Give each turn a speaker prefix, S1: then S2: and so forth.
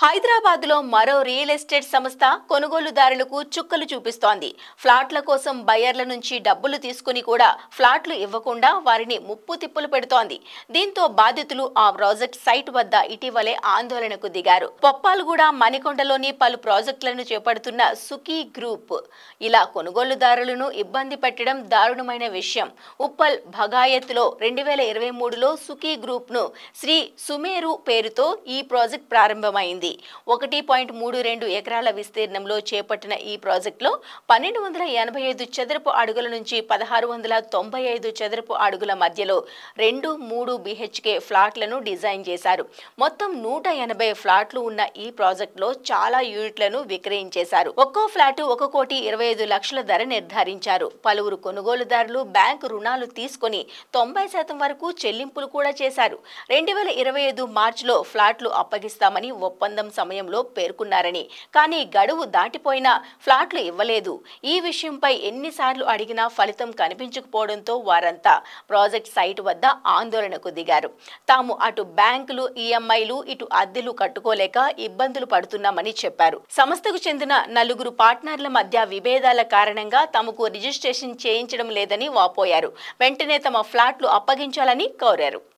S1: హైదరాబాద్లో మరో real estate సంస్థ కొనుగోలుదారులకు చుక్కలు చూపిస్తోంది. ఫ్లాట్ల కోసం బయర్ల నుంచి డబ్బులు తీసుకుని కూడా ఫ్లాట్లు ఇవ్వకుండా వారిని ముప్పు తిప్పులు పెడుతోంది. దీంతో బాధితులు ఆ ప్రాజెక్ట్ సైట్ వద్ద ఇటీవలే ఆందోళనకు దిగారు. పొప్పాలగూడ, మణికొండలోని పలు ప్రాజెక్టులను చేపడుతున్న సుఖీ గ్రూప్ ఇలా కొనుగోలుదారులను ఇబ్బంది పెట్టడం దారుణమైన విషయం. ఉప్పల్ భగాయత్లో 2023లో సుఖీ గ్రూప్ను శ్రీ సుమేరు పేరుతో ఈ ప్రాజెక్ట్ ప్రారంభమైంది. 1.32 ఎకరాల విస్తీర్ణంలో చేపట్టిన ఈ ప్రాజెక్టులో 1285 చదరపు అడుగుల నుంచి 1695 చదరపు అడుగుల మధ్యలో 2-3 BHK ఫ్లాట్లను డిజైన్ చేశారు. మొత్తం 180 ఫ్లాట్లు ఉన్న ఈ ప్రాజెక్టులో చాలా యూనిట్లను విక్రయించేశారు. ఒక్కో ఫ్లాట్ 1,25,00,000 ధర నిర్ధారించారు. పలువురు కొనుగోలుదారులు బ్యాంకు రుణాలు తీసుకుని 90% వరకు చెల్లింపులు కూడా చేశారు. 2025 మార్చిలో ఫ్లాట్లు అప్పగిస్తామని ఒప్పందం సమయంలో పేర్కొన్నారని, కానీ గడువు దాటిపోయినా ఫ్లాట్లు ఇవ్వలేదు. ఈ విషయంపై ఎన్నిసార్లు అడిగినా ఫలితం కనిపించకపోవడంతో వారంతా ప్రాజెక్ట్ సైట్ వద్ద ఆందోళనకు దిగారు. తాము అటు బ్యాంకులు ఈఎంఐలు, ఇటు అద్దెలు కట్టుకోలేక ఇబ్బందులు పడుతున్నామని చెప్పారు. సంస్థకు చెందిన 4 పార్ట్నర్ల మధ్య విభేదాల కారణంగా తమకు రిజిస్ట్రేషన్ చేయించడం లేదని వాపోయారు. వెంటనే తమ ఫ్లాట్లు అప్పగించాలని కోరారు.